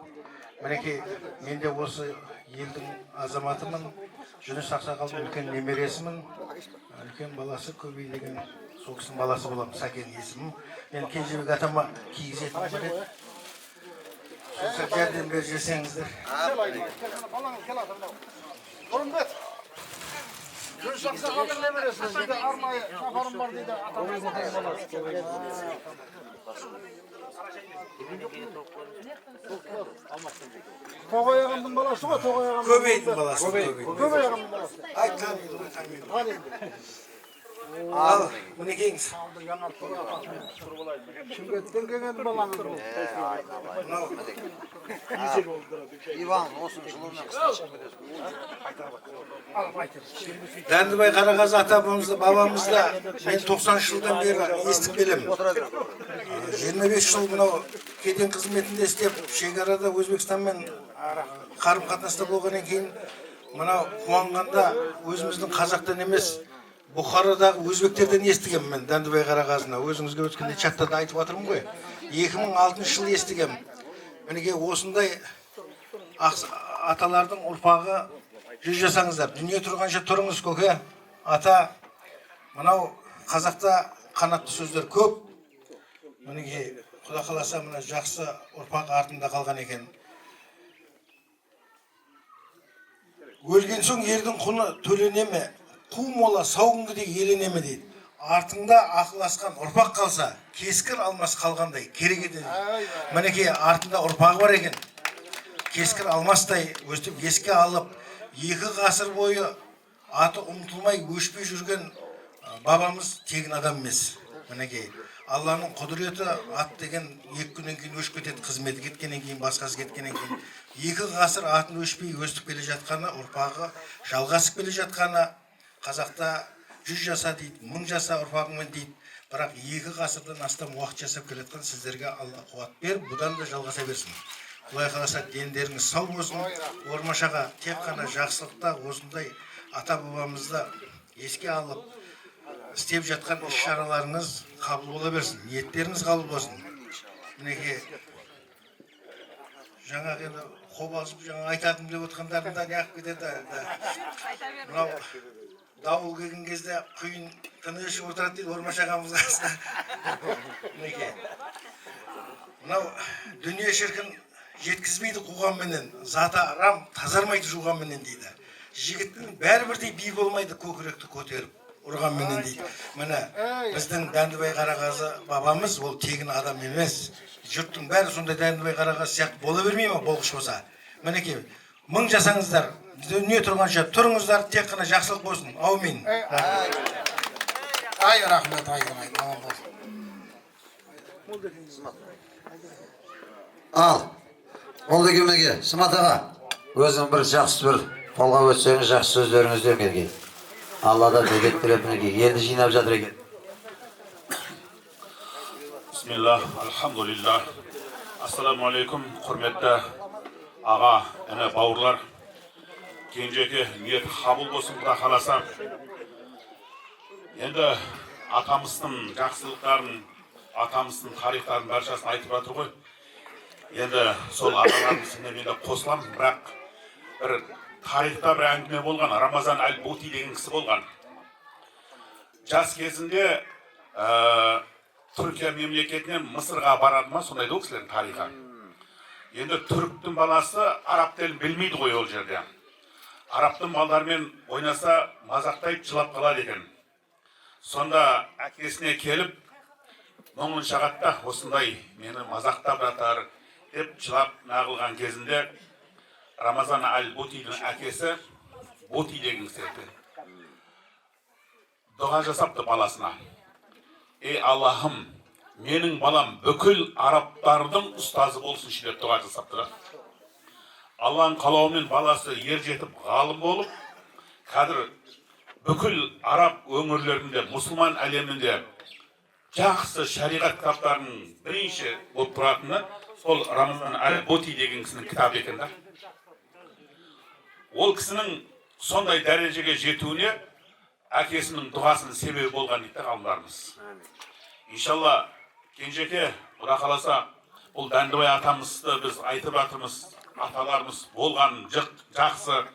Мінеки, мен де осы елдің азаматымын, Жүніс ақсақалдың үлкен немересімін, үлкен баласы көбей деген сол кісінің баласы боламын, Сәкен есімім. Мен Кенжебек атама кигізетін бар еді. Сөзсіз жәрдем бер жесеңіздер. Құрымбет, Жүніс ақсақалдың немересімін, дейді арнайы сапарым бар дейді атамыз. Тоғай ағамдың баласы ғой, Тоғай ағамдың. Көбейдің баласы. Көбей ағамдың баласы. Ай, таниды. Ал, мінекеңіз. Шымкенттен келген балаңыз бұл. Иван, осы жылумен қысқаша Дәндібай Қарағазы ата-бабамызды, бабамызды мен 90 жылдан бері естіп келемін. 25 жыл мынау кеден қызметінде істеп, шекарада Өзбекстанмен қарым-қатынаста болғаннан кейін, мынау қуанғанда өзіміздің қазақтан емес, Бұхарадағы өзбектерден естігем мен Дәндібай Қарағазына. Өзіңізге өткенде чаттада айтып жатырмын ғой. 2006 жыл естігем. Мінеке осындай аталардың ұрпағы жүз жасаңыздар. Дүние тұрғанша тұрыңыз көке. Ата, мынау қазақта қанатты сөздер көп. Мінеке Құда қаласа мына жақсы ұрпақ артында қалған екен. Өлген соң ердің құны төлене ме? Қу мола сауынды елене ме дейді. Артыңда ақыласқан ұрпақ қалса, кескір алмас қалғандай керек еді. Мінеке артында ұрпағы бар екен. Кескір алмастай өстіп еске алып, 2 ғасыр бойы аты ұмытылмай өшпей жүрген бабамыз тегін адам емес. Мінеке Алланың құдіреті ат деген 2 күннен кейін өшіп кетеді, қызметі кеткеннен кейін, басқасы кеткеннен кейін. 2 ғасыр атын өшпей өстіп келе жатқаны, ұрпағы жалғасып келе жатқаны. Қазақта 100 жаса дейді, 1000 жаса ұрпағыңмен дейді. Бірақ 2 ғасырдан астам уақыт жасап келеткен сіздерге Алла қуат бер, бұдан да жалғаса берсін. Құдай қаласа дендеріңіз сау болсын. Ормашаға тек қана жақсылықта осындай ата-бабамызды еске алып, істеп жатқан іс-шараларыңыз қабыл бола берсін, ниеттеріңіз қабыл болсын. Мінеке жаңағы қобалжып жаңа айтатым деп отқандарында неғып кетеді. Мынау дауыл келген кезде құйын тыныш отырады дейді Ормаш ағамыз қасында. Мінекей. Мынау дүние шіркін жеткізбейді қуғанменен, заты арам тазармайды жуғанменен дейді. Жігіттің бәрібірдей би болмайды көкіректі көтеріп ұрғанменен дейді. Міне біздің Дәндібай Қарағазы бабамыз ол тегін адам емес. Жұрттың бәрі сондай Дәндібай Қарағазы сияқты бола бермей ме болғыш болса. Мінекей, мың жасаңыздар, дүние тұрғанша тұрыңыздар, тек қана жақсылық болсын. Аумин. Ай, рахмет, ай. Ал, ол деген мінеке, Смат аға, өзің бір жақсы бір қолға өтсеңіз жақсы сөздеріңізден келген. Алладан бекет тілеп мінеке, енді жинап жатыр екен. Бисмиллах, алхамдулиллах. Ассаламу алейкум, құрметті аға, әне бауырлар. Кенжеке ниет қабыл болсын, Құда қаласа. Енді атамыздың жақсылықтарын, атамыздың тарихтарын баршасын айтып жатыр ғой. Енді сол ағаларымыздың мен де қосылам, бірақ бір тарихта бір әңгіме болған, Рамазан Әл-Бути деген кісі болған. Жас кезінде Түркия мемлекетінен Мысырға барады ма, сондай да кісілердің тарихы. Енді түріктің баласы араб тілін білмейді ғой ол жерде. Арабтың балдарымен ойнаса мазақтайып жылап қалады екен. Сонда әкесіне келіп, мұңын шағатта осындай мені мазақтап жатыр деп жылап нағылған кезінде Рамазан Әл-Бутидің әкесі Бути деген кісі дұға жасапты баласына. Ей Аллахым, менің балам бүкіл арабтардың ұстазы болсын деп дұға жасапты. Алланың қалауымен баласы ер жетіп ғалым болып, қазір бүкіл араб өңірлерінде, мұсылман әлемінде жақсы шариғат кітаптарының бірінші болып тұратыны сол Рамазан Әл-Бути деген кісінің кітабы екен. Ол кісінің сондай дәрежеге жетуіне әкесінің дұғасының себебі болған дейді ғалымдарымыз. Иншалла, Кенжеке, Құда қаласа, бұл Дәндібай атамызды біз айтып жатырмыз, аталарымыз болған жақсы.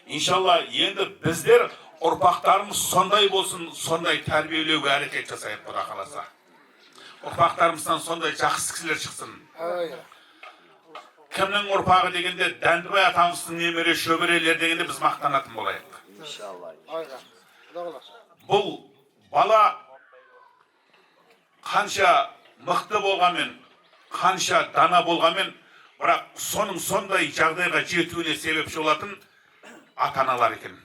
Иншалла, енді біздер ұрпақтарымыз сондай болсын, сондай тәрбиелеуге әрекет жасайық, Құда қаласа. Ұрпақтарымыздан сондай жақсы кісілер шықсын. Кімнің ұрпағы дегенде Дәндібай атамыздың немере шөберелер дегенде біз мақтанатын болайық. Бұл бала қанша мықты болғанмен, қанша дана болғанмен, бірақ соның сондай жағдайға жетуіне себепші болатын ата-аналар екен.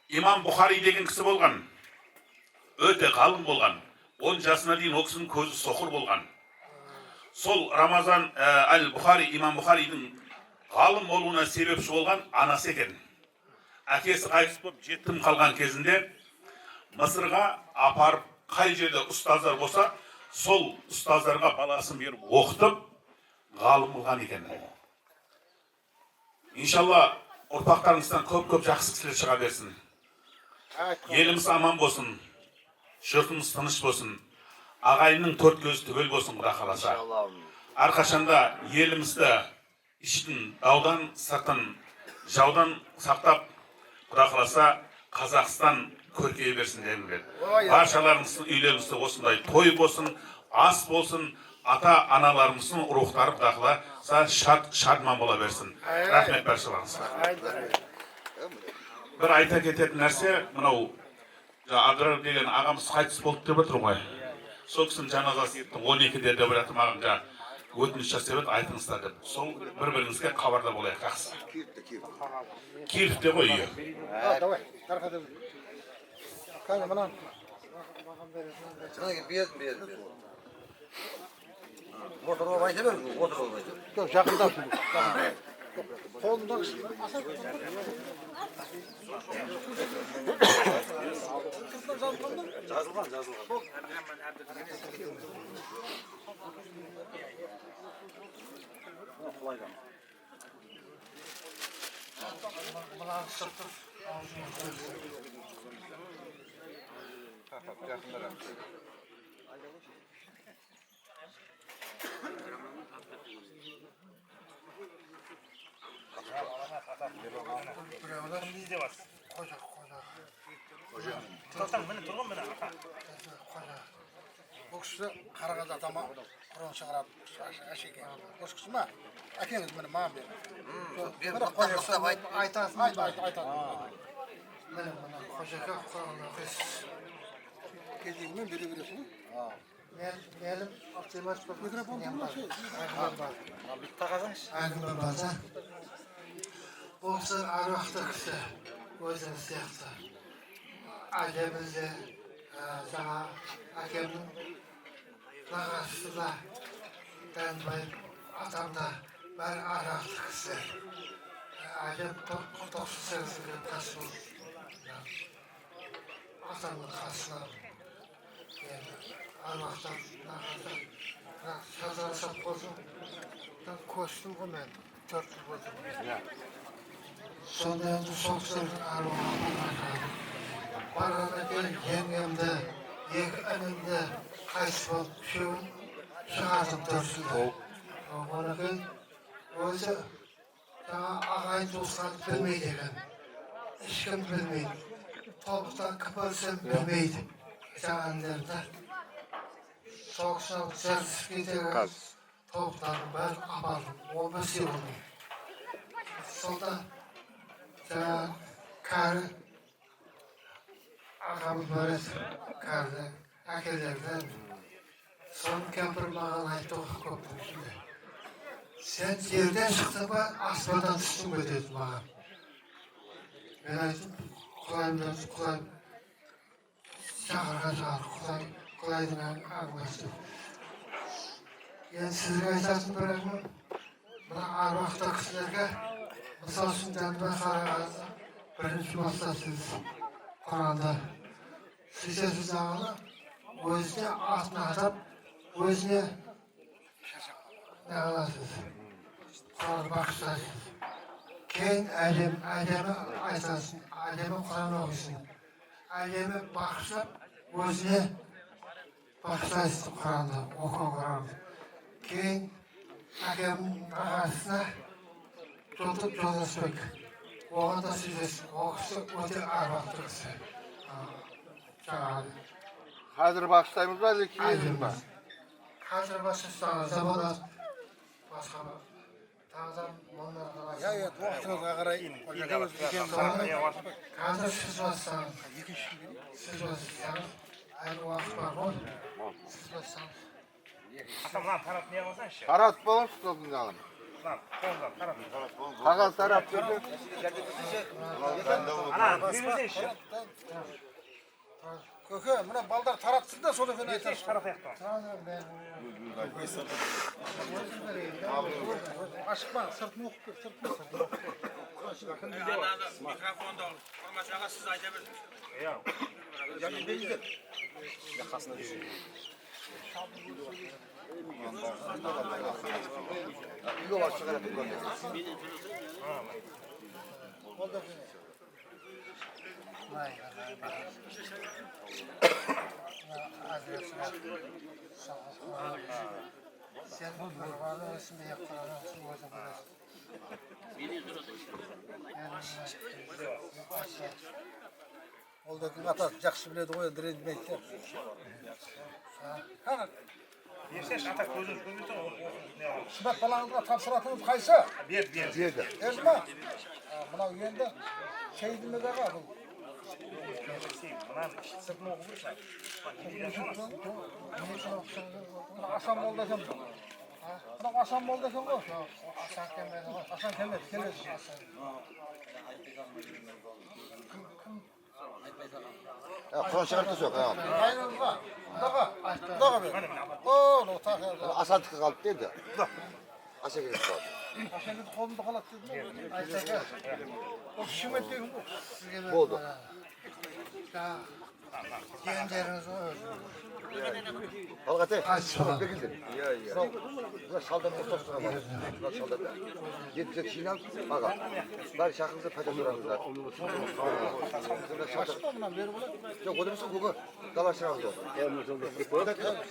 Имам Бұхари деген кісі болған, өте ғалым болған. 10 жасына дейін ол кісінің көзі соқыр болған. Сол Рамазан Әл-Бұхари, Имам Бұхаридің ғалым болуына себепші болған анасы екен. Әкесі қайтыс болып жетім қалған кезінде Мысырға апарып, қай жерде ұстаздар болса, сол ұстаздарға баласын беріп оқытып, ғалым болған екен. Иншалла, ұрпақтарыңыздан көп жақсы кісілер шыға берсін. Еліміз аман болсын, жұртымыз тыныш болсын, ағайынның төрт көзі түгел болсын, Құда қаласа. Әрқашанда елімізді іштің даудан, сыртын жаудан сақтап, Құда қаласа, Қазақстан көркейе берсін дегім. Баршаларымыздың үйлерімізде осындай той болсын, ас болсын, ата-аналарымыздың рухтары Құда қаласа шадман бола берсін. Рахмет баршаларыңызға. Бір айта кететін нәрсе, мынау Абдырар деген ағамыз қайтыс болды деп отыр ғой. Сол кісінің жаназасы 12-де деп жатыр маған өтініш жасап еді, айтыңыздар деп. Сол бір-біріңізге хабарда болайық, жақсы. Киевте ғой үйі. Отырып айта бер, отырып айта бер. Жоқ, жақындап қолындағы Birovlar Bizde var. qo'sha. To'xtam, mana turg'in mana. Qo'sha. Bu kishi Qarag'az atama Qur'on chiqaradi. Ashaka. O'sha kishimi? Akangiz meni men ber. Bir mutlaqlab ayt. Aytasiz. Aytadi. Mana qo'shaka Qur'onni o'qish. Kedingmi beraverasizmi? Melim optimal Mikrofon bo'lmasin. Bitta qazanish. Ayg'ir bo'lsa. Bo'lsa arvohda kishi o'zini siyaqsa. Ajabizda sana akemning nag'asida tanbay atamda bir arvohda kishi. Ajab to'qsizga tasvir. Atamning qasına. Arvohdan nag'asida. Sazan sap bo'lsin. Ko'shdim men 4 yil bo'ldi. Sonda endi so'qsin arvohdan. Barada yengemde, yeğenimde qaysi bo'lib shu shahardın törsüldü. Ona gün o'zi ağayın do'stlar bilmeydi ekan. Hech kim bilmeydi. Tobutdan kıpırsın bilmeydi. Zamanlarda so'qishdan zersiz ketgan tobutlarni bir apardim. 15 yil oldu. Sonda karı ağamız böyle karı akelerden son kampır mağan ayıttı koptum şimdi. Sen yerden çıktın mı asmadan düştün mü dedi bana. Ben ayttim kulayımdan kulayım. Çağırgan çağır kulaydan ağlaştım. Yani sizge aytasın bırak mı? Buna arvaqda kişilerge misal üçün Janibay Qarag'azda birinci masasınız Kur'an'da. Siz dağını özüne atına atıp özüne ne alasınız? Kur'an'ı bakışlarsınız. Keyin Adem'e aytasın, Adem'e Kur'an okusun. Adem'e bakışlap özüne bakışlarsınız Kur'an'da, oku Kur'an'da. Keyin akemnin ağasına tutup çalışmak. Oğlan da sizlesin. O kişi öte arvaktır kişi. Çağırdı. Hazır başlayımız var, ikiyizimiz var. Hazır başlayacağız. Zamanlar başka tağdan bunlar kadar. Ya, vaxtınızga qarayın. Hazır siz başlayın. Siz başlayın. Ayrı vakit var mı? Siz başlayın. Atam lan taraf niye olsan şu? Tarat boğaz tutun canım. Lan koldan taraf. Kağız taraf gördük. Ana birimize şu. Köke, mına baldar taratsın da sonra fena yeter. Taraf yaktan. Aşkma, sırtını okup, sırtını okup. Mikrofonda ol. Formasyaga siz aytabilirsiniz. Yok. Yani belli. Yakasına düşüyor. Yol çıkarıp gördük. Sen kurbanı arasında yaptıran olsun o zaman. Oldaki ata жақсы біледі ғой, енді ренжімейді де. Қана, Берсеш ата көзін көрмейсің не аламын. Шымат балаңызға тапсыратыңыз қайсы? Бер. Берді. Берді ма? Мынау енді шейдіміз аға бұл. Мынаны сыртын оқып жүрсің. Асан молда екен. Мынау асан молда екен ғой. Асан kelmedi ғой. Асан келмеді, келеді. Kur'an çıkartısı yok. Aynınızға. Бұдағы бер. О, тағы. Asadık kalıp dedi. Asa gelip kaldı. Ашаңыз қолымда қалады деді ме? Айтсаға. Ол шүмет деген ғой. Болды. Дегендеріңіз ғой. Алғатай, Қайсы шалдап бекілдер. Мына шалдан ортасына бар. Мына шалдан. Жеткізек жиналып, аға. Бәрі шақырыңыздар, пәтер тұраңыздар. Жоқ, одан соң бүгін дала шырағыз ол. Одан тұраңыз.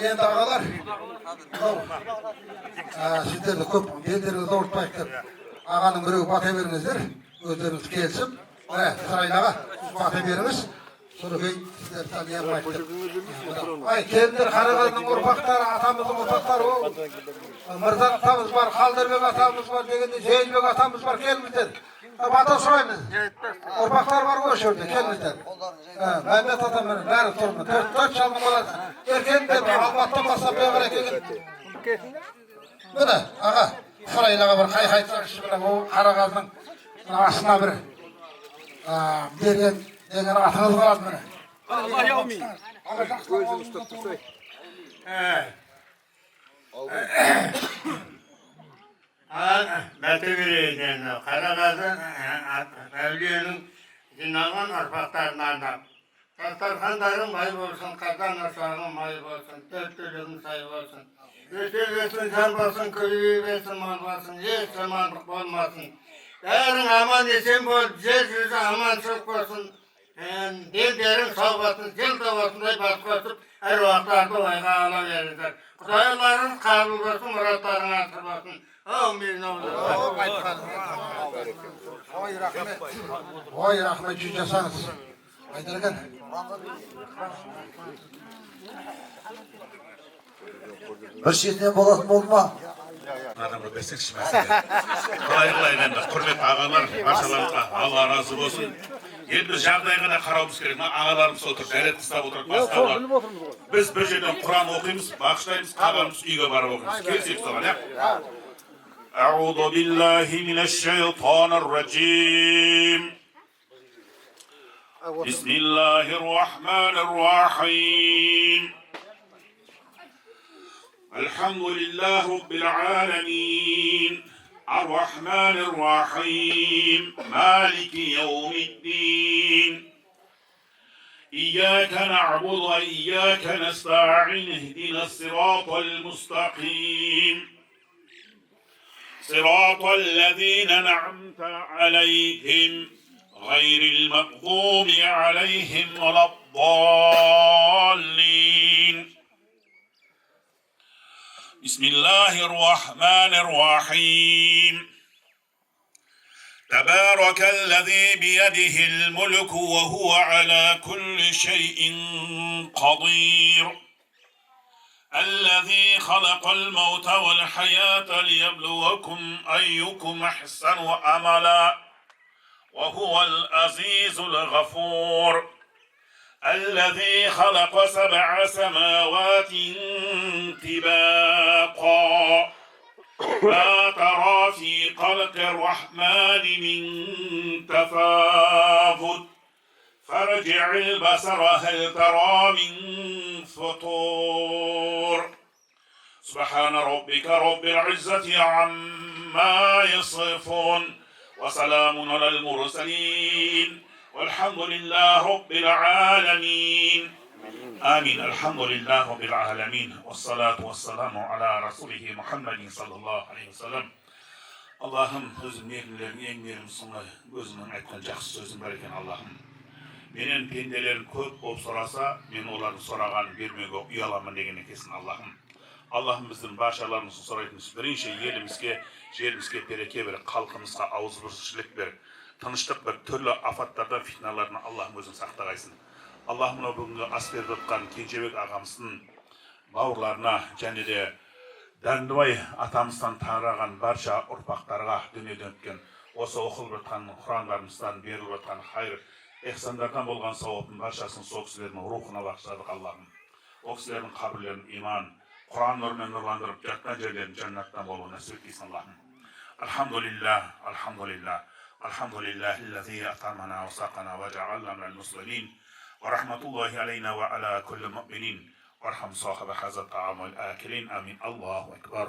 Енді ағалар, сіздерді көп белдеріңізді ауыртпайық деп ағаның біреуі бата беріңіздер, өздеріңіз келісіп, сарайнаға бата беріңіз, содан кейін сіздер тәлия алмайды. Ай, келіндер Қарағандының ұрпақтары, атамыздың ұрпақтары ол. Мырза атамыз бар, Қалдырбек атамыз бар дегенде, Жейілбек атамыз бар, келіңіздер. Бата сұраймыз. Ұрпақтар бар ғой жерде, келіңіздер. Мәмбет атамыз бәрі тұрмын. Төрт шалдың болады. Еркендер Алматтан бастап бері келген. Міне, аға, сарайнаға бір қай-қайтсаңызшы, ол Қарағандының астына бір берген деген атыңыз қалады міне. Көзін ұстап тұрсай. Бәті берейден, Қарағазы әулиенің жиналған ұрпақтарын арнап. Дастархандарың бай болсын, қазан ошағың май болсын, төрт-түлігің сай болсын. Өсел-өсін жан болсын, көбейбесін мал болсын, еш жамандық болмасын. Бәрің аман есен болып, жер жүзі аманшылық болсын. Белдерің сау болсын, жылда осындай бас қосып, әруақтарды ойға ала беріңдер. Құдайларыңыз қабыл болсын, мұраттарың асыр болсын. Ой, рахмет. Ой, рахмет, жүз жасаңыз. Айдырған. Бір шетінен болатын болды ма? Адамға берсеңші мәселе. Қалай енді, құрметті ағалар, баршаларыңызға Алла разы болсын. Енді біз жағдайға да қарауымыз керек. Ағаларымыз отыр, дәрет қыстап отырып, басқалар. Біз бір жерден Құран оқимыз, бағыштаймыз, қаламыз үйге барып оқимыз. Келсек соған, иә? أعوذ بالله من الشيطان الرجيم بسم الله الرحمن الرحيم الحمد لله رب العالمين الرحمن الرحيم مالك يوم الدين إياك نعبد وإياك نستعين اهدنا الصراط المستقيم صراط الذين أنعمت عليهم غير المغضوب عليهم ولا الضالين بسم الله الرحمن الرحيم تبارك الذي بيده الملك وهو على كل شيء قدير الذي خلق الموت والحياة ليبلوكم أيكم أحسن عملا وهو العزيز الغفور الذي خلق 7 سماوات طباقا ما ترى في خلق الرحمن من تفاوت فارجع البصر هل ترى من فطور سبحان ربك رب العزة عما يصفون وسلام على المرسلين والحمد لله رب العالمين آمين الحمد لله رب العالمين والصلاة والسلام على رسوله محمد صلى الله عليه وسلم Allah'ım özüm yerimlerin en yerim sunay gözümün aytkan жақсы sözüm бар екен Allah'ım менен пенделерім көп болып сұраса, мен олардың сұрағанын бермеуге ұяламын деген екенсің Аллахым. Аллахым біздің баршаларымызды сұрайтынымыз бірінші елімізге, жерімізге береке бер, халқымызға ауызбіршілік бер, тыныштық бер, түрлі афаттардан, фитналардан Аллахым өзің сақтағайсың. Аллахым мынау бүгінгі ас беріп жатқан Кенжебек ағамыздың бауырларына және де Дәндібай атамыздан тараған барша ұрпақтарға дүниеден өткен осы оқылып жатқан құрандарымыздан беріліп жатқан хайыр ehsanlardan болған сауабын баршасын сол кісілердің рухына бағыштадық Аллахым. Ол кісілердің қабірлерін иман, Құран нұрымен нұрландырып, жатқан жерлерін жәннаттан болуын нәсіп еткейсің Аллахым. Alhamdulillah, alhamdulillah, alhamdulillah, الذي أطعمنا وسقنا وجعلنا من المسلمين ورحمة الله علينا وعلى كل مؤمنين وارحم صاحب هذا الطعام والآكلين آمين الله أكبر.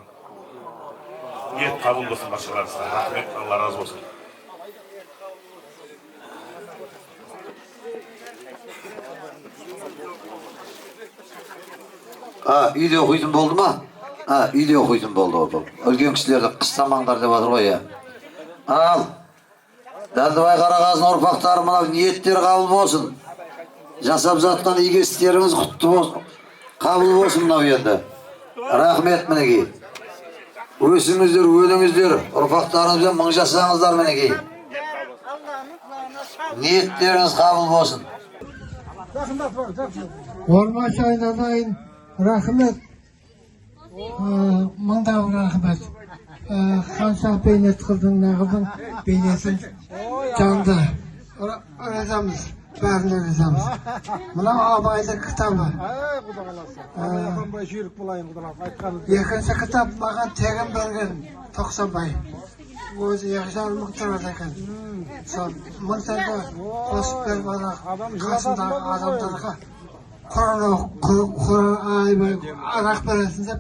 Niyet kabul olsun başkalarınızda. Rahmet, Allah razı olsun. Үйде оқитын болды ма? Үйде оқитын болды ол. Өлген кісілерді қыстамаңдар деп жатыр ғой я. Ал. Дәлдібай Қарағазының ұрпақтары мынау ниеттер қабыл болсын. Жасап жатқан игі істеріңіз құтты болсын. Қабыл болсын мынау енді. Рахмет мінекей. Өсіңіздер, өліңіздер, ұрпақтарыңызбен мың жасаңыздар мінекей. Ниеттеріңіз қабыл болсын. Ормаш айналайын, рахмет. Мыңдау рахмет. Қанша бейнет қылдың, нағылдың бейнесін жанды. Ризамыз, бәріне ризамыз. Мынау Абайдың кітабы. Екінші кітап маған тегін берген Тоқсанбай. Өзі 2,5 мың тұрады екен. Сол 1000 теңге қосып беріп қасындағы адамдарға арақ бересін деп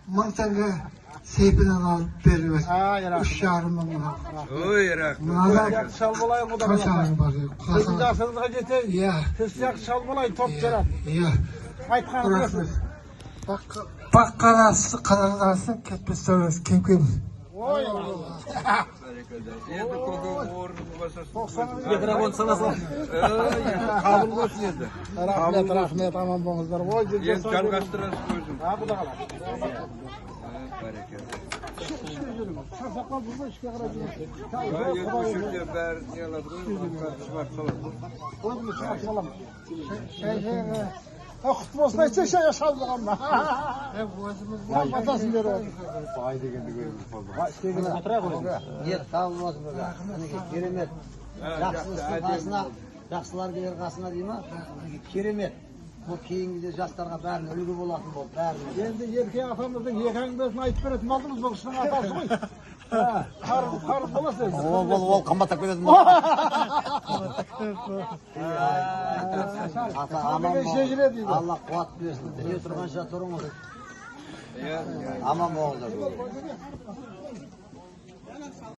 1000 теңге сейпінен алып беріп еді. 3,5 мың. Ой, рахмет. Шал болайын құда қаласа. Сіздің жасыңызға жетейін. Сіз сияқты шал болайын, топ жарады. Айтқаныңыз. Баққарасы қадағдасын кетпес сөйлес кем-кем. Ой, Енді көке орын басасың. микрофон санасың. Қабыл болсын енді. Рахмет, аман болыңыздар. Енді жалғастырасыз өзің. Бұда қалады. Көшірде бәрі не алады ғой, құтты болсын айтса шайға шал болған ба? Батасын беріп отыр. Бай дегенді көріңіз болды. Ниет қабыл болсын. Керемет. Жақсылықтың қасына, жақсылар келер қасына дей ма? Керемет. Бұл кейінгіде жастарға бәрін үлгі болатын болды. Енді ерке атамыздың екі әңгімесін айтып беретін алдыңыз бұл кісінің атасы ғой. Қарыз боласыз. Ол қымбаттап кететін Алла қуат берсін. Дүние тұрғанша тұрыңыз. Аман болыңыздар.